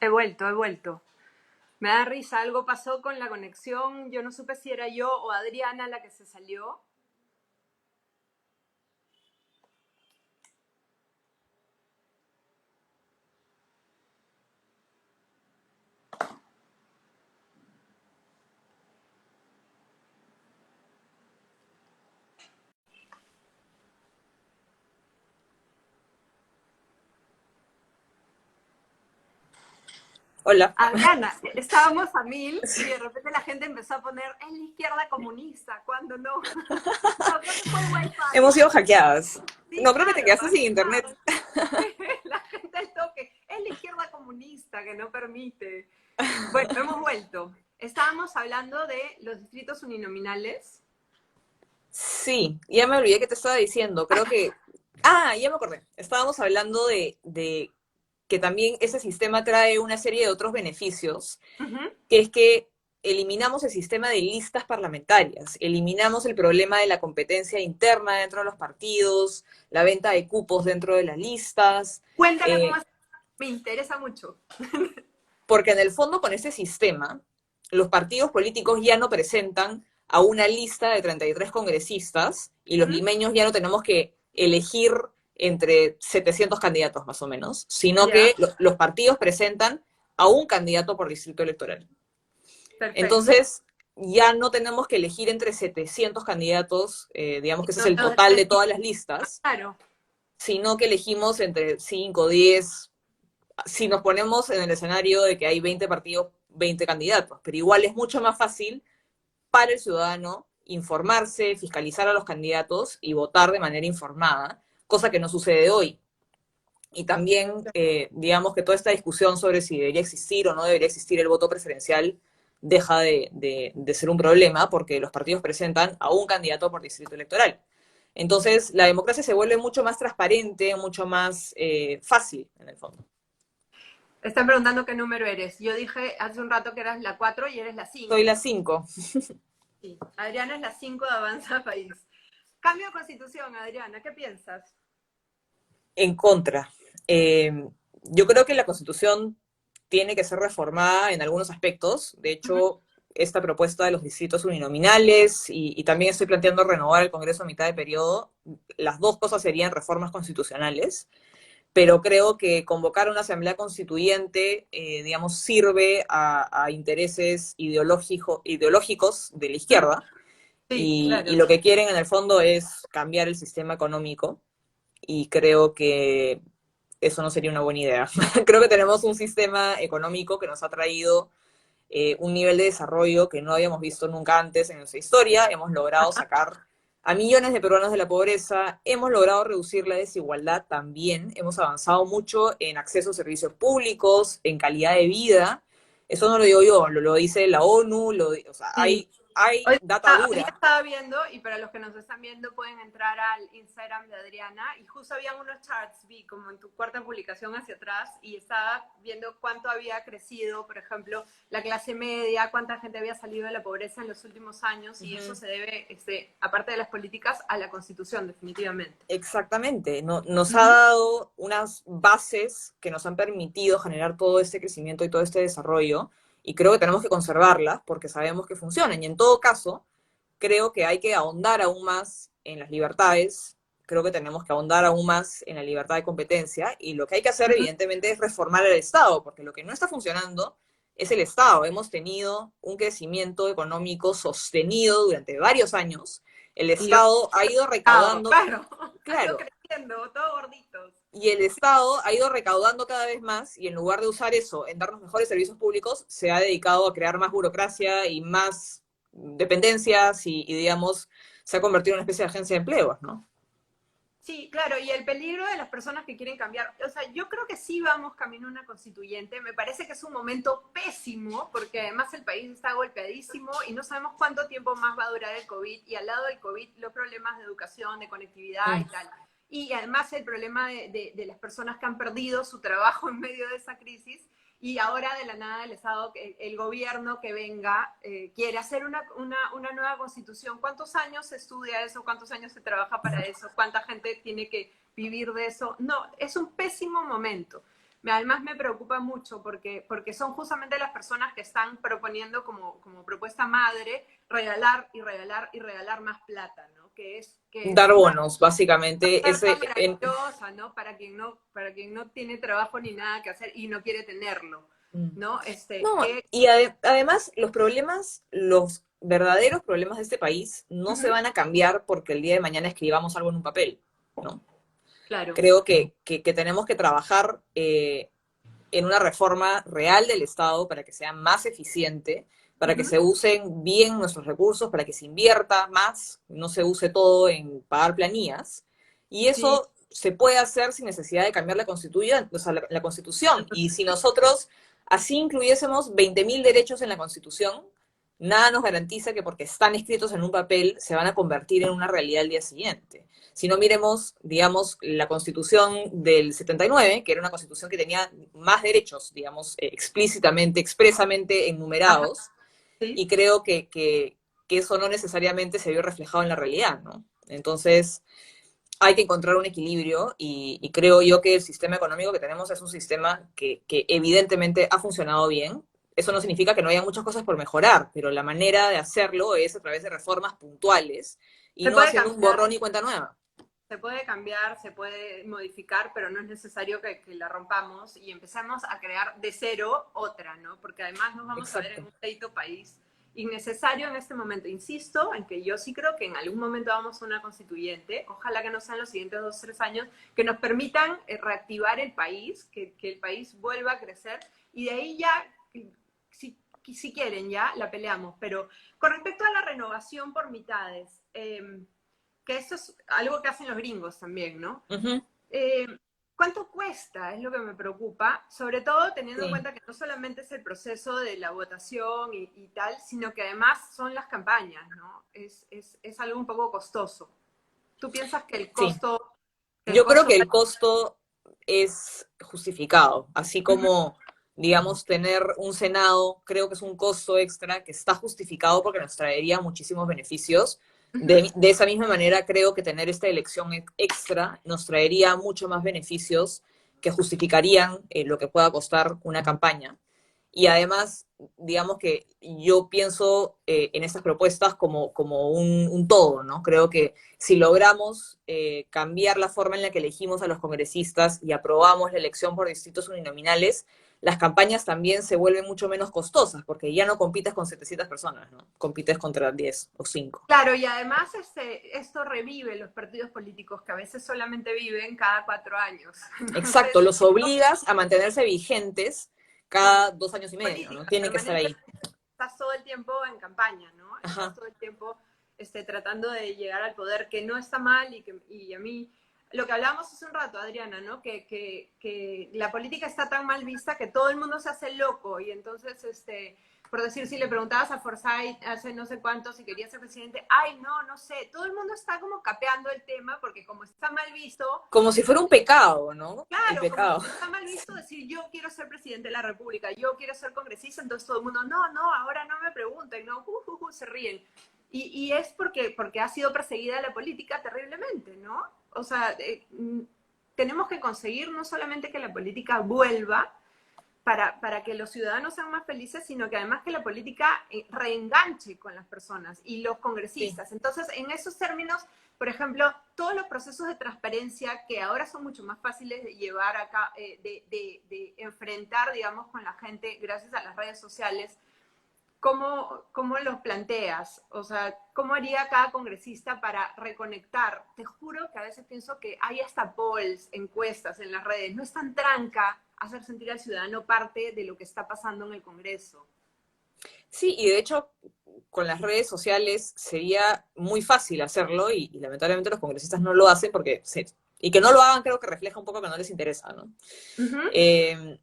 He vuelto, he vuelto. Me da risa, algo pasó con la conexión. Yo no supe si era yo o Adriana la que se salió. Hola. Adriana, estábamos a mil y de repente la gente empezó a poner es la izquierda comunista, cuando no. No, creo que fue el wifi. Hemos sido hackeadas. Sí, No, creo que te claro, quedaste sin además. internet. La gente al toque. Es la izquierda comunista que no permite. Bueno, hemos vuelto. Estábamos hablando de los distritos uninominales. Sí, ya me olvidé que te estaba diciendo. Creo que... Ah, ya me acordé. Estábamos hablando de que también ese sistema trae una serie de otros beneficios, Ujú. que es que eliminamos el sistema de listas parlamentarias, eliminamos el problema de la competencia interna dentro de los partidos, la venta de cupos dentro de las listas, Cuéntame cómo eh, es. Me interesa mucho. porque en el fondo con este sistema los partidos políticos ya no presentan a una lista de 33 congresistas y los Ujú. limeños ya no tenemos que elegir entre 700 candidatos más o menos, sino Ya, que los partidos presentan a un candidato por distrito electoral. perfecto. Entonces, ya no tenemos que elegir entre 700 candidatos, digamos que ese es No, el no, total de todas las listas, claro. sino que elegimos entre 5, 10, si nos ponemos en el escenario de que hay 20 partidos, 20 candidatos, pero igual es mucho más fácil para el ciudadano informarse, fiscalizar a los candidatos y votar de manera informada, cosa que no sucede hoy. Y también, digamos que toda esta discusión sobre si debería existir o no debería existir el voto preferencial deja de ser un problema porque los partidos presentan a un candidato por distrito electoral. Entonces, la democracia se vuelve mucho más transparente, mucho más fácil, en el fondo. Están preguntando qué número eres. Yo dije hace un rato que eras la 4 y eres la Soy 5. la 5. Sí. Adriana es la 5 de Avanza País. Cambio de constitución, Adriana, ¿qué piensas? En contra. Yo creo que la Constitución tiene que ser reformada en algunos aspectos. De Ujú. hecho, esta propuesta de los distritos uninominales y también estoy planteando renovar el Congreso a mitad de periodo, las dos cosas serían reformas constitucionales, pero creo que convocar una asamblea constituyente, digamos, sirve a intereses ideológicos de la izquierda Sí, y claro. lo que quieren en el fondo es cambiar el sistema económico y creo que eso no sería una buena idea. Creo que tenemos un sistema económico que nos ha traído un nivel de desarrollo que no habíamos visto nunca antes en nuestra historia. Hemos logrado sacar a millones de peruanos de la pobreza, hemos logrado reducir la desigualdad también, hemos avanzado mucho en acceso a servicios públicos, en calidad de vida. Eso no lo digo yo, lo dice la ONU, o sea, Sí. hay data Hoy día dura. estaba viendo, y para los que nos están viendo pueden entrar al Instagram de Adriana, y justo habían unos charts, vi como en tu cuarta publicación hacia atrás, y estaba viendo cuánto había crecido, por ejemplo, la clase media, cuánta gente había salido de la pobreza en los últimos años, y eso Uh-huh. se debe, aparte de las políticas, a la Constitución, definitivamente. Exactamente, nos ha Ujú. dado unas bases que nos han permitido generar todo este crecimiento y todo este desarrollo, y creo que tenemos que conservarlas porque sabemos que funcionan. Y en todo caso, creo que hay que ahondar aún más en las libertades, creo que tenemos que ahondar aún más en la libertad de competencia, y lo que hay que hacer, Ujú. evidentemente, es reformar el Estado, porque lo que no está funcionando es el Estado. Hemos tenido un crecimiento económico sostenido durante varios años. El Y yo, Estado ha ido recaudando, claro, ha ido claro, creciendo, todo gorditos. y el Estado ha ido recaudando cada vez más y en lugar de usar eso en darnos mejores servicios públicos, se ha dedicado a crear más burocracia y más dependencias y digamos, se ha convertido en una especie de agencia de empleos, ¿no? Sí, claro, y el peligro de las personas que quieren cambiar, o sea, yo creo que sí vamos camino a una constituyente, me parece que es un momento pésimo, porque además el país está golpeadísimo y no sabemos cuánto tiempo más va a durar el COVID, y al lado del COVID los problemas de educación, de conectividad y Mm. tal. Y además el problema de las personas que han perdido su trabajo en medio de esa crisis, y ahora de la nada el Estado, el gobierno que venga, quiere hacer una nueva constitución. ¿Cuántos años se estudia eso? ¿Cuántos años se trabaja para eso? ¿Cuánta gente tiene que vivir de eso? No, es un pésimo momento. Además me preocupa mucho porque son justamente las personas que están proponiendo como propuesta madre regalar y regalar y regalar más plata, ¿no? Que es Dar una bonos, básicamente, oferta maravillosa, ¿no? Para quien no tiene trabajo ni nada que hacer y no quiere tenerlo, ¿no? No, y además los problemas, los verdaderos problemas de este país no se van a cambiar porque el día de mañana escribamos algo en un papel, ¿no? Claro. Creo que tenemos que trabajar en una reforma real del Estado para que sea más eficiente, para que se usen bien nuestros recursos, para que se invierta más, no se use todo en pagar planillas. Y Sí. eso se puede hacer sin necesidad de cambiar la Constitución, o sea, la Constitución. Y si nosotros así incluyésemos 20.000 derechos en la Constitución, nada nos garantiza que porque están escritos en un papel se van a convertir en una realidad al día siguiente. Si no miremos, digamos, la Constitución del 79, que era una Constitución que tenía más derechos, digamos, explícitamente, expresamente Ajá, enumerados, sí. y creo que eso no necesariamente se vio reflejado en la realidad, ¿no? Entonces, hay que encontrar un equilibrio y creo yo que el sistema económico que tenemos es un sistema que evidentemente ha funcionado bien. Eso no significa que no haya muchas cosas por mejorar, pero la manera de hacerlo es a través de reformas puntuales y Se no puede haciendo un cambiar, borrón y cuenta nueva. se puede cambiar, se puede modificar, pero no es necesario que la rompamos y empecemos a crear de cero otra, ¿no? Porque además nos vamos a ver en Exacto. un pleito país innecesario en este momento. Insisto en que yo sí creo que en algún momento vamos a una constituyente, ojalá que no sean los siguientes 2 o 3 años, que nos permitan reactivar el país, que el país vuelva a crecer y de ahí ya, si quieren ya, la peleamos. Pero con respecto a la renovación por mitades, que eso es algo que hacen los gringos también, ¿no? Ujú, Eh, ¿Cuánto cuesta? Es lo que me preocupa, sobre todo teniendo en sí. cuenta que no solamente es el proceso de la votación y tal, sino que además son las campañas, ¿no? Es algo un poco costoso. ¿Tú piensas que Sí. que el Yo creo costo que el costo es justificado, así uh -huh, como, digamos, tener un Senado, creo que es un costo extra que está justificado porque nos traería muchísimos beneficios. uh -huh, De esa misma manera, creo que tener esta elección extra nos traería mucho más beneficios que justificarían lo que pueda costar una campaña. Y además, digamos que yo pienso en estas propuestas como un todo, ¿no? Creo que si logramos cambiar la forma en la que elegimos a los congresistas y aprobamos la elección por distritos uninominales, las campañas también se vuelven mucho menos costosas, porque ya no compites con 700 personas, ¿no? Compites contra 10 o 5. claro, y además esto revive los partidos políticos que a veces solamente viven cada 4 años. Entonces, Exacto, los obligas a mantenerse vigentes con cada 2 años y medio, ¿no? política Tienen que estar ahí. permanentemente estás todo el tiempo en campaña, ¿no? Estás Ajá. todo el tiempo tratando de llegar al poder, que no está mal y a mí, lo que hablábamos hace un rato, Adriana, ¿no? Que la política está tan mal vista que todo el mundo se hace loco y entonces, por decir, si le preguntabas a Forsyth hace no sé cuánto si quería ser presidente, ay, no, no sé, todo el mundo está como capeando el tema porque como está mal visto, Como si fuera un pecado, ¿no? El claro, como pecado. está mal visto decir yo quiero ser presidente de la República, yo quiero ser congresista, entonces todo el mundo, no, no, ahora no me pregunten, no, se ríen. Y es porque ha sido perseguida la política terriblemente, ¿no? O sea, tenemos que conseguir no solamente que la política vuelva para que los ciudadanos sean más felices, sino que además que la política reenganche con las personas y los Sí. congresistas. Entonces, en esos términos, por ejemplo, todos los procesos de transparencia que ahora son mucho más fáciles de llevar acá, de enfrentar, digamos, con la gente gracias a las redes sociales, ¿cómo los planteas? O sea, ¿cómo haría cada congresista para reconectar? Te juro que a veces pienso que hay hasta polls, encuestas en las redes. No es tan tranca hacer sentir al ciudadano parte de lo que está pasando en el Congreso. Sí, y de hecho, con las redes sociales sería muy fácil hacerlo y lamentablemente los congresistas no lo hacen porque y que no lo hagan creo que refleja un poco que no les interesa, ¿no? Uh -huh. Eh,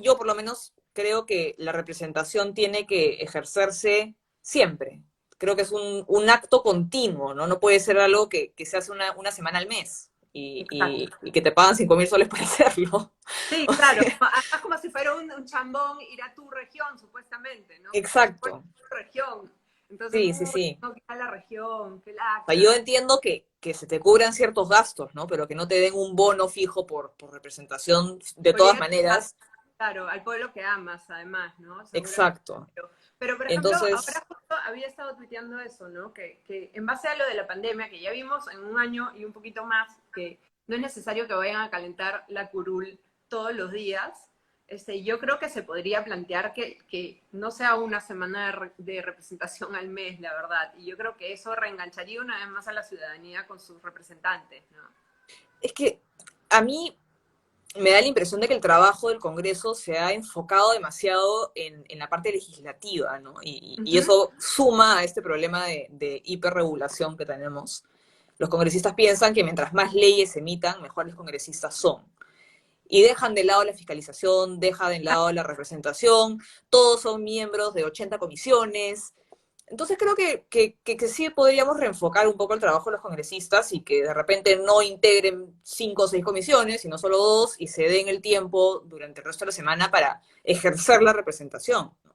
yo por lo menos creo que la representación tiene que ejercerse siempre. Creo que es un acto continuo, ¿no? No puede ser algo que se hace una semana al mes Exacto. y que te pagan 5.000 soles por hacerlo. Sí, O claro. sea, Además, como si fuera un chambón ir a tu región, supuestamente, ¿no? Como si fuera exacto. tu región. Entonces, Sí, sí, uy, sí. no, que a la región, qué O sea, yo lacra. entiendo que se te cubran ciertos gastos, ¿no? Pero que no te den un bono fijo por representación de Por todas llegar, maneras. claro, al pueblo que amas, además, ¿no? Seguramente. Exacto. Pero, por ejemplo, Entonces, ahora justo había estado tuiteando eso, ¿no? Que en base a lo de la pandemia, que ya vimos en un año y un poquito más, que no es necesario que vayan a calentar la curul todos los días, yo creo que se podría plantear que no sea una semana de representación al mes, la verdad. Y yo creo que eso reengancharía una vez más a la ciudadanía con sus representantes, ¿no? es que a mí me da la impresión de que el trabajo del Congreso se ha enfocado demasiado en la parte legislativa, ¿no? Y Ujú. eso suma a este problema de hiperregulación que tenemos. Los congresistas piensan que mientras más leyes se emitan, mejores congresistas son. Y dejan de lado la fiscalización, dejan de lado la representación, todos son miembros de 80 comisiones. Entonces creo que sí podríamos reenfocar un poco el trabajo de los congresistas y que de repente no integren 5 o 6 comisiones, sino solo 2, y se den el tiempo durante el resto de la semana para ejercer la representación, ¿no?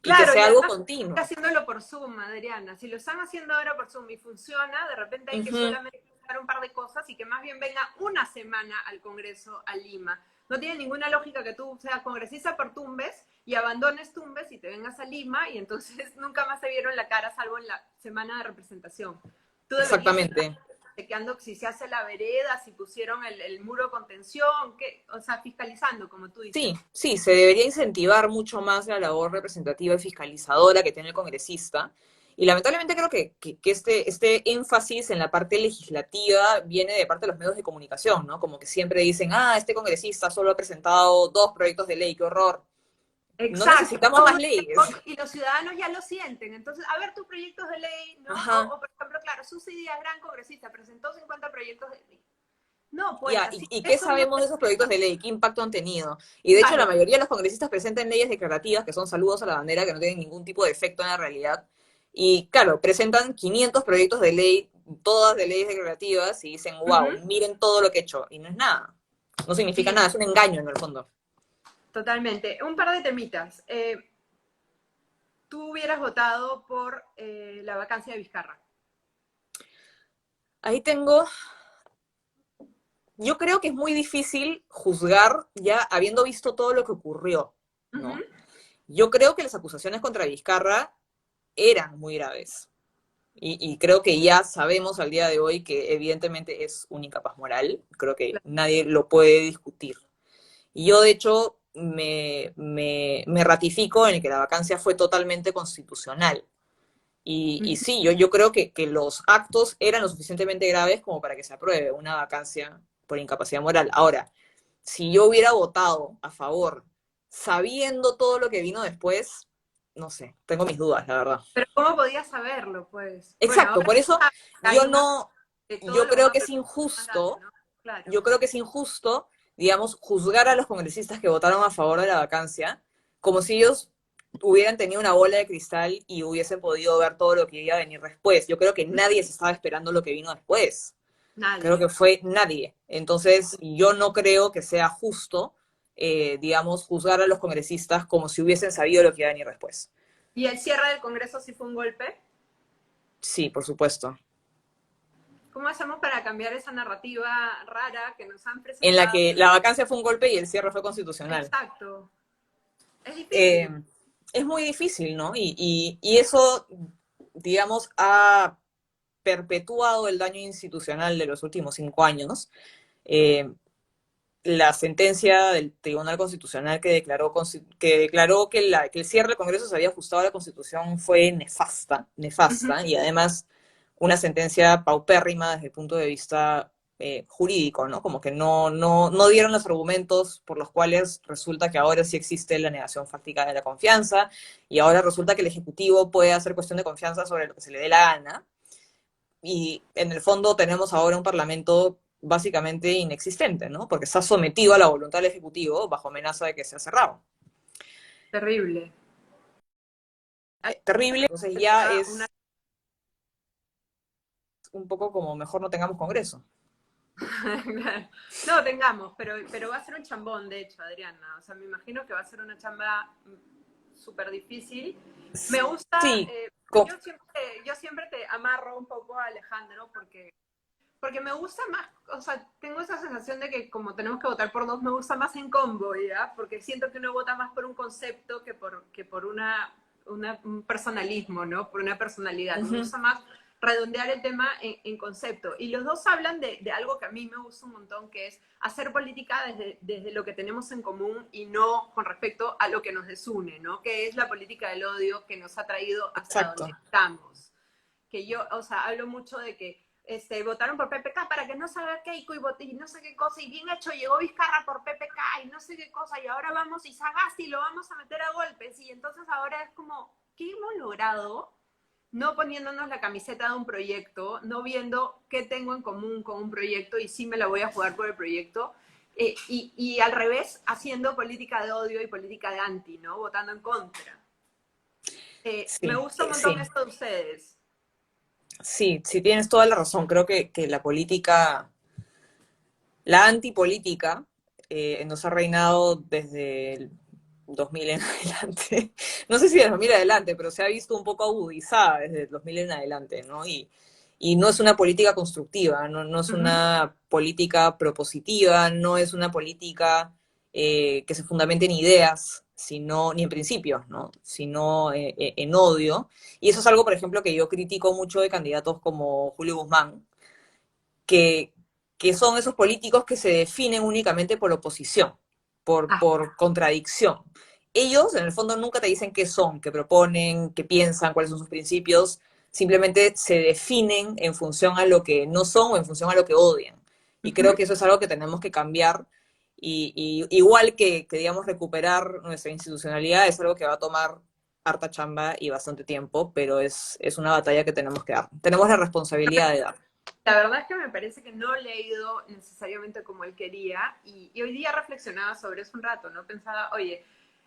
Y que Claro, y sea algo además continuo. haciéndolo por Zoom, Adriana. Si lo están haciendo ahora por Zoom y funciona, de repente hay que Ujú. solamente hacer un par de cosas y que más bien venga una semana al Congreso a Lima. No tiene ninguna lógica que tú seas congresista por Tumbes y abandones Tumbes y te vengas a Lima y entonces nunca más se vieron la cara salvo en la semana de representación. Tú deberías estar Exactamente. chequeando si se hace la vereda, si pusieron el muro de contención, o sea, fiscalizando, como tú dices. Sí, sí, se debería incentivar mucho más la labor representativa y fiscalizadora que tiene el congresista. Y lamentablemente creo que este énfasis en la parte legislativa viene de parte de los medios de comunicación, ¿no? Como que siempre dicen, este congresista solo ha presentado 2 proyectos de ley, qué horror. No Exacto, necesitamos todo más el tiempo, leyes. y los ciudadanos ya lo sienten. Entonces, a ver tus proyectos de ley, ¿no? Ajá. Por ejemplo, claro, Susi Díaz, gran congresista, presentó 50 proyectos de ley. No, pues Ya, así, ¿y qué eso no sabemos de es esos proyectos de ley? ¿Qué impacto han tenido? Y de hecho, la claro, mayoría de los congresistas presentan leyes declarativas, que son saludos a la bandera, que no tienen ningún tipo de efecto en la realidad. Y claro, presentan 500 proyectos de ley, todas de leyes declarativas, y dicen, wow, ujú, miren todo lo que he hecho. Y no es nada. No significa sí, nada, es un engaño en el fondo. totalmente. Un par de temitas. Tú hubieras votado por la vacancia de Vizcarra. Ahí tengo, yo creo que es muy difícil juzgar ya habiendo visto todo lo que ocurrió, Ujú. ¿no? Yo creo que las acusaciones contra Vizcarra eran muy graves. Y creo que ya sabemos al día de hoy que evidentemente es un incapaz moral. Creo que nadie lo puede discutir. Y yo, de hecho, me ratifico en que la vacancia fue totalmente constitucional. Y Ujú. sí, yo creo que los actos eran lo suficientemente graves como para que se apruebe una vacancia por incapacidad moral. Ahora, si yo hubiera votado a favor, sabiendo todo lo que vino después, no sé, tengo mis dudas, la verdad. Pero ¿cómo podías saberlo, pues? Bueno, Exacto, ahora por eso hay yo más no, de todo yo lo que creo van que a es más grande, injusto, ¿no? Claro. yo creo que es injusto, digamos, juzgar a los congresistas que votaron a favor de la vacancia como si ellos hubieran tenido una bola de cristal y hubiesen podido ver todo lo que iba a venir después. Yo creo que nadie se estaba esperando lo que vino después. Creo Nadie. que fue nadie. Entonces, yo no creo que sea justo, digamos, juzgar a los congresistas como si hubiesen sabido lo que iba a venir después. ¿Y el cierre del Congreso sí fue un golpe? Sí, por supuesto. ¿Cómo hacemos para cambiar esa narrativa rara que nos han En la presentado? que la vacancia fue un golpe y el cierre fue constitucional. Exacto. Es Eh, difícil. es muy difícil, ¿no? Y eso, digamos, ha perpetuado el daño institucional de los últimos 5 años. Eh, la sentencia del Tribunal Constitucional que declaró que el cierre del Congreso se había ajustado a la Constitución fue nefasta, Ujú. nefasta, y además una sentencia paupérrima desde el punto de vista jurídico, ¿no? Como que no dieron los argumentos por los cuales resulta que ahora sí existe la negación fáctica de la confianza, y ahora resulta que el Ejecutivo puede hacer cuestión de confianza sobre lo que se le dé la gana, y en el fondo tenemos ahora un Parlamento básicamente inexistente, ¿no? Porque está sometido a la voluntad del Ejecutivo bajo amenaza de que sea cerrado. Terrible. Hay Terrible, entonces que ya sea una... es un poco como mejor no tengamos Congreso. No, tengamos, pero va a ser un chambón, de hecho, Adriana. O sea, me imagino que va a ser una chamba súper difícil. Me gusta, Sí, co- yo siempre te amarro un poco a Alejandro porque Porque me gusta más, o sea, tengo esa sensación de que como tenemos que votar por dos, me gusta más en combo, ¿ya? Porque siento que uno vota más por un concepto que por un personalismo, ¿no? Por una personalidad. Me Ujú. gusta más redondear el tema en concepto. Y los dos hablan de algo que a mí me gusta un montón, que es hacer política desde lo que tenemos en común y no con respecto a lo que nos desune, ¿no? Que es la política del odio que nos ha traído hasta donde Exacto. estamos. Que yo, o sea, hablo mucho de que votaron por PPK para que no salga Keiko y no sé qué cosa, y bien hecho, llegó Vizcarra por PPK y no sé qué cosa, y ahora vamos y Sagasti lo vamos a meter a golpes, y entonces ahora es como, ¿qué hemos logrado? No poniéndonos la camiseta de un proyecto, no viendo qué tengo en común con un proyecto y sí me la voy a jugar por el proyecto, y al revés, haciendo política de odio y política de anti, ¿no? Votando en contra. Me Sí, gusta un montón sí. esto de ustedes. Sí, sí tienes toda la razón. Creo que la política, la antipolítica, nos ha reinado desde el 2000 en adelante. No sé si desde 2000 en adelante, pero se ha visto un poco agudizada desde el 2000 en adelante, ¿no? Y no es una política constructiva, no es Uh -huh. una política propositiva, no es una política que se fundamente en ideas, sino, ni en principios, ¿no? Sino en odio. Y eso es algo, por ejemplo, que yo critico mucho de candidatos como Julio Guzmán, que, que son esos políticos que se definen únicamente por oposición, Ah, por contradicción. Ellos, en el fondo, nunca te dicen qué son, qué proponen, qué piensan, cuáles son sus principios, simplemente se definen en función a lo que no son o en función a lo que odian. uh Y creo -huh. que eso es algo que tenemos que cambiar. Y igual que, digamos, recuperar nuestra institucionalidad es algo que va a tomar harta chamba y bastante tiempo, pero es una batalla que tenemos que dar. Tenemos la responsabilidad de dar. La verdad es que me parece que no le ha ido necesariamente como él quería y hoy día reflexionaba sobre eso un rato, ¿no? Pensaba, oye,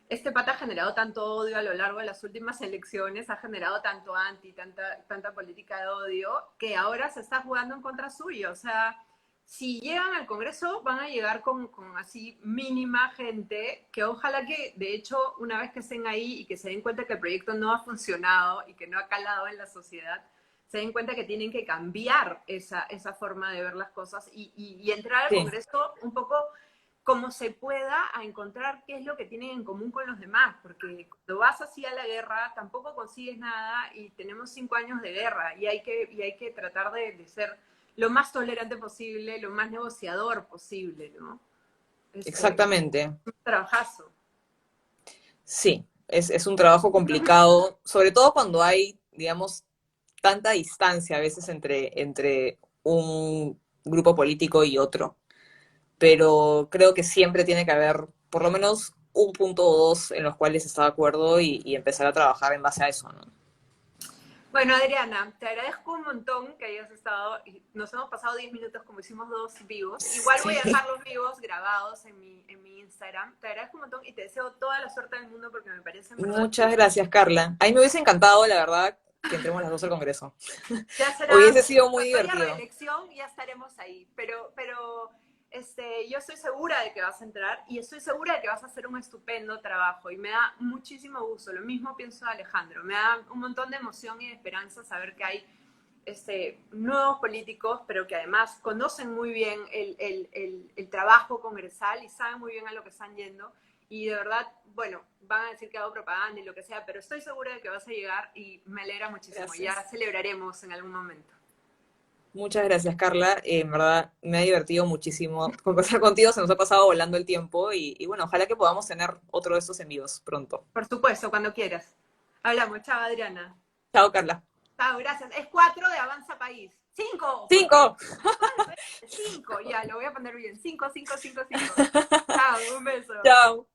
este pata ha generado tanto odio a lo largo de las últimas elecciones, ha generado tanto anti, tanta política de odio, que ahora se está jugando en contra suyo. O sea, si llegan al Congreso, van a llegar con así mínima gente, que ojalá que, de hecho, una vez que estén ahí y que se den cuenta que el proyecto no ha funcionado y que no ha calado en la sociedad, se den cuenta que tienen que cambiar esa forma de ver las cosas y entrar al Sí, Congreso un poco como se pueda a encontrar qué es lo que tienen en común con los demás, porque cuando vas así a la guerra tampoco consigues nada y tenemos 5 años de guerra y hay que tratar de ser lo más tolerante posible, lo más negociador posible, ¿no? exactamente. Un trabajazo. Sí, es un trabajo complicado, sobre todo cuando hay, digamos, tanta distancia a veces entre un grupo político y otro. Pero creo que siempre tiene que haber por lo menos un punto o dos en los cuales está de acuerdo y empezar a trabajar en base a eso, ¿no? Bueno, Adriana, te agradezco un montón que hayas estado, y nos hemos pasado 10 minutos como hicimos dos vivos. Igual voy a Sí. dejar los vivos grabados en mi Instagram. Te agradezco un montón y te deseo toda la suerte del mundo porque me parece en verdad que Muchas gracias, Carla. A mí me hubiese encantado, la verdad, que entremos las dos al Congreso. ya será, Hubiese sido muy cuando haya divertido. reelección ya estaremos ahí. Pero yo estoy segura de que vas a entrar y estoy segura de que vas a hacer un estupendo trabajo y me da muchísimo gusto. Lo mismo pienso de Alejandro. Me da un montón de emoción y de esperanza saber que hay nuevos políticos, pero que además conocen muy bien el trabajo congresal y saben muy bien a lo que están yendo. Y de verdad, bueno, van a decir que hago propaganda y lo que sea, pero estoy segura de que vas a llegar y me alegra muchísimo. Ya Gracias. celebraremos en algún momento. Muchas gracias, Carla. En verdad, me ha divertido muchísimo conversar contigo. Se nos ha pasado volando el tiempo y bueno, ojalá que podamos tener otro de estos envíos pronto. Por supuesto, cuando quieras. Hablamos. Chao, Adriana. Chao, Carla. Chao, gracias. Es 4 de Avanza País. 5, porque ¡Cinco! 5, ya, lo voy a poner bien. 5, 5, 5, 5. Chao, un beso. Chao.